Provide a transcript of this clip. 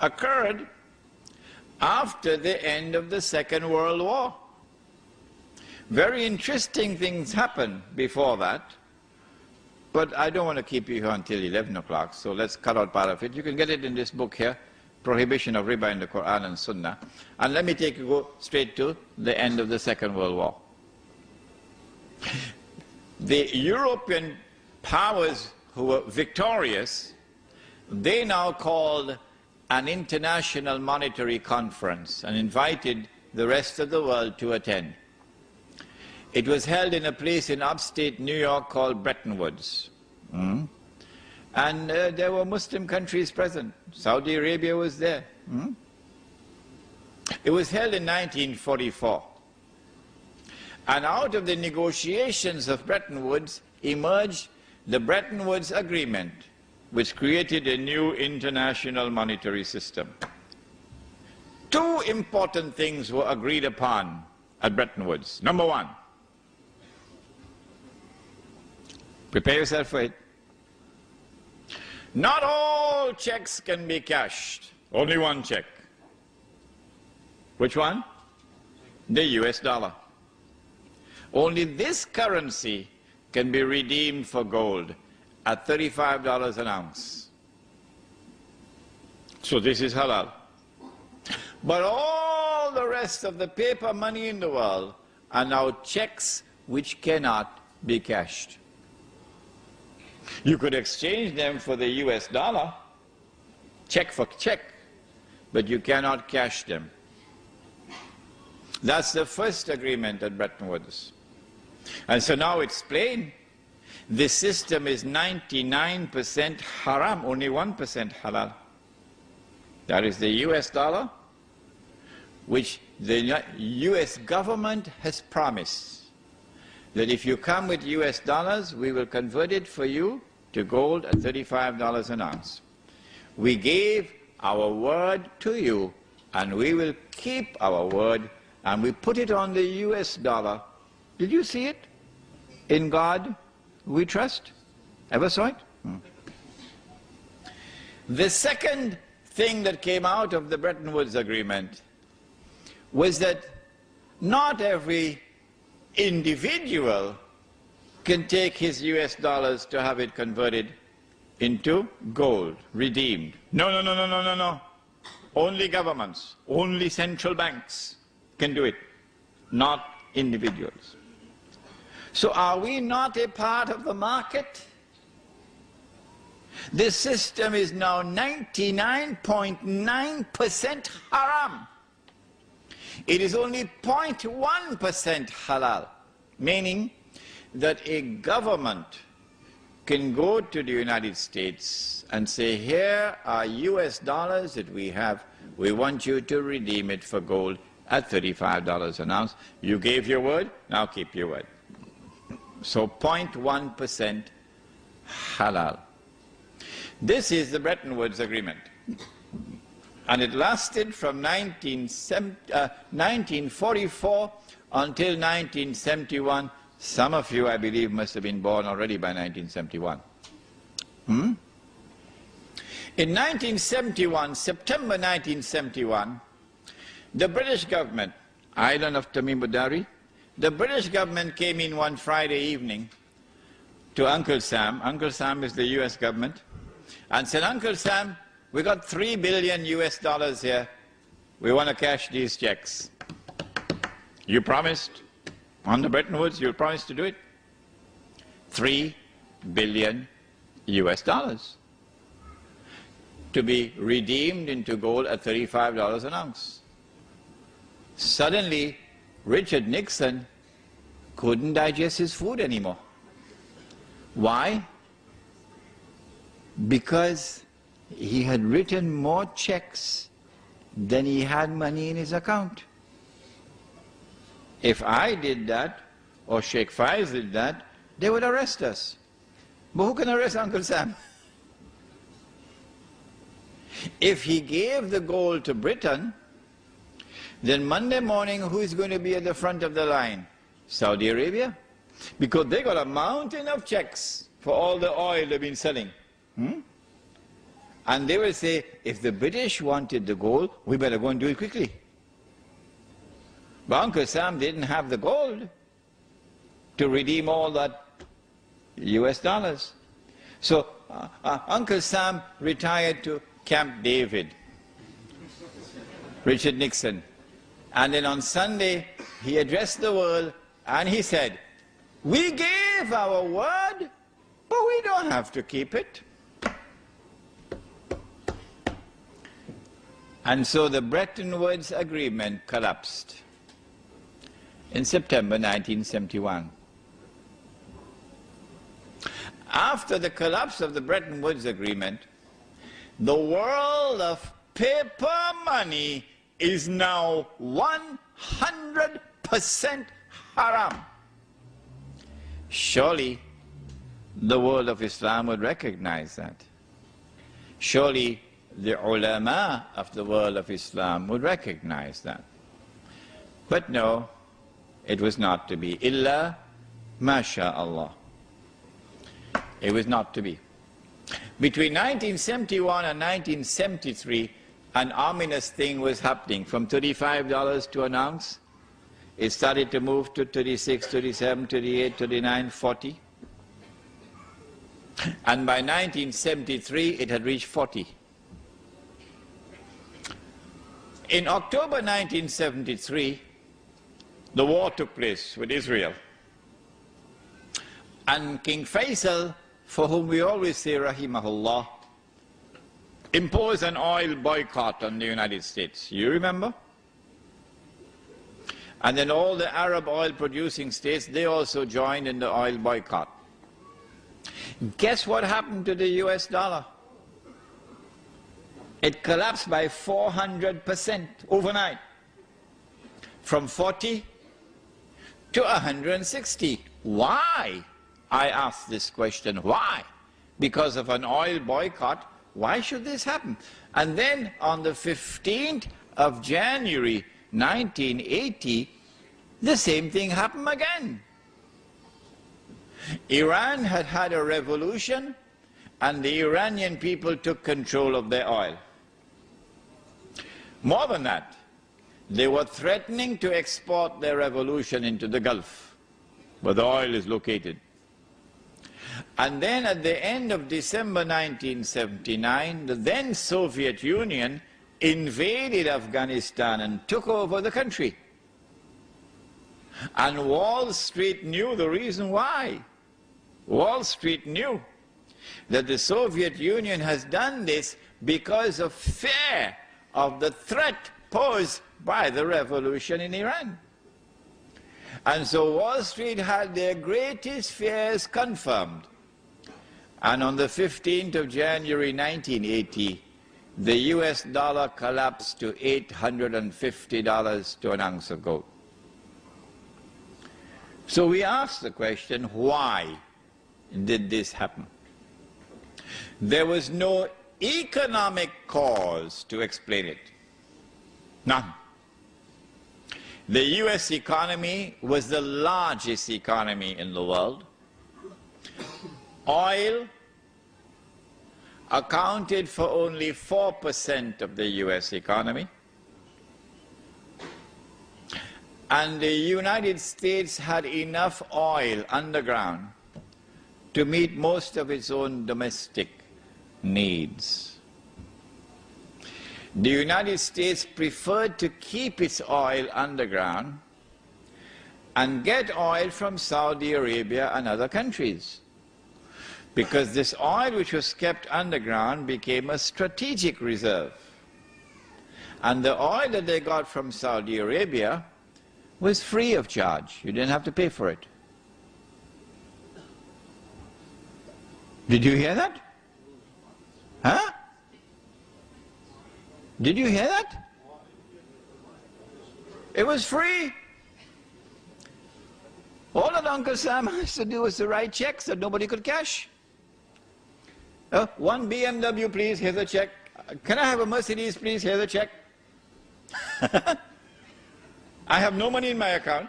occurred after the end of the Second World War. Very interesting things happened before that, but I don't want to keep you here until 11 o'clock, so let's cut out part of it. You can get it in this book here, Prohibition of Riba in the Quran and Sunnah. And let me go straight to the end of the Second World War. The European powers who were victorious, they now called an international monetary conference and invited the rest of the world to attend. It was held in a place in upstate New York called Bretton Woods. And there were Muslim countries present. Saudi Arabia was there. It was held in 1944. And out of the negotiations of Bretton Woods emerged the Bretton Woods Agreement, which created a new international monetary system. Two important things were agreed upon at Bretton Woods. Number one, prepare yourself for it. Not all checks can be cashed. Only one check. Which one? The US dollar. Only this currency can be redeemed for gold at $35 an ounce. So this is halal. But all the rest of the paper money in the world are now checks which cannot be cashed. You could exchange them for the US dollar, check for check, but you cannot cash them. That's the first agreement at Bretton Woods. And so now it's plain. This system is 99% haram, only 1% halal. That is the US dollar, which the US government has promised that if you come with US dollars, we will convert it for you to gold at $35 an ounce. We gave our word to you, and we will keep our word, and we put it on the US dollar. Did you see it? In God we trust. Ever saw it? The second thing that came out of the Bretton Woods Agreement was that not every individual can take his US dollars to have it converted into gold, redeemed. No. Only governments, only central banks can do it, not individuals. So are we not a part of the market? This system is now 99.9% haram. It is only 0.1% halal, meaning that a government can go to the United States and say, here are US dollars that we have, we want you to redeem it for gold at $35 an ounce. You gave your word, now keep your word. So 0.1% halal. This is the Bretton Woods Agreement. And it lasted from 1944 until 1971. Some of you, I believe, must have been born already by 1971. In 1971, September 1971, the British government, island of Tamim Budari, the British government came in one Friday evening to Uncle Sam. Uncle Sam is the US government, and said, Uncle Sam, we got $3 billion US dollars here. We want to cash these checks. You promised on the Bretton Woods, you promised to do it. $3 billion US dollars to be redeemed into gold at $35 an ounce. Suddenly, Richard Nixon couldn't digest his food anymore. Why? Because he had written more checks than he had money in his account. If I did that, or Sheikh Faiz did that, they would arrest us. But who can arrest Uncle Sam? If he gave the gold to Britain, then Monday morning, who is going to be at the front of the line? Saudi Arabia. Because they got a mountain of checks for all the oil they've been selling. And they will say, if the British wanted the gold, we better go and do it quickly. But Uncle Sam didn't have the gold to redeem all that US dollars. So Uncle Sam retired to Camp David, Richard Nixon. And then on Sunday, he addressed the world and he said, we gave our word, but we don't have to keep it. And so the Bretton Woods Agreement collapsed in September 1971. After the collapse of the Bretton Woods Agreement, the world of paper money is now 100% haram. Surely the world of Islam would recognize that. Surely the ulama of the world of Islam would recognize that. But no, it was not to be. Illa masha'Allah. It was not to be. Between 1971 and 1973, an ominous thing was happening. From $35 to an ounce, it started to move to 36, 37, 38, 39, 40. And by 1973, it had reached 40. In October 1973, the war took place with Israel. And King Faisal, for whom we always say rahimahullah, imposed an oil boycott on the United States. You remember? And then all the Arab oil producing states, they also joined in the oil boycott. Guess what happened to the US dollar? It collapsed by 400% overnight, from 40 to 160. Why? I ask this question, why? Because of an oil boycott, why should this happen? And then on the 15th of January 1980, the same thing happened again. Iran had had a revolution and the Iranian people took control of their oil. More than that, they were threatening to export their revolution into the Gulf, where the oil is located. And then at the end of December 1979, the then Soviet Union invaded Afghanistan and took over the country. And Wall Street knew the reason why. Wall Street knew that the Soviet Union has done this because of fear of the threat posed by the revolution in Iran. And so Wall Street had their greatest fears confirmed. And on the 15th of January 1980, the US dollar collapsed to $850 to an ounce of gold. So we ask the question, why did this happen? There was no economic cause to explain it. None. The US economy was the largest economy in the world. Oil accounted for only 4% of the US economy. And the United States had enough oil underground to meet most of its own domestic needs. The United States preferred to keep its oil underground and get oil from Saudi Arabia and other countries, because this oil which was kept underground became a strategic reserve. And the oil that they got from Saudi Arabia was free of charge. You didn't have to pay for it. Did you hear that? Huh? Did you hear that? It was free. All that Uncle Sam has to do was to write checks that nobody could cash. One BMW, please, here's a check. Can I have a Mercedes, please, here's a check. I have no money in my account.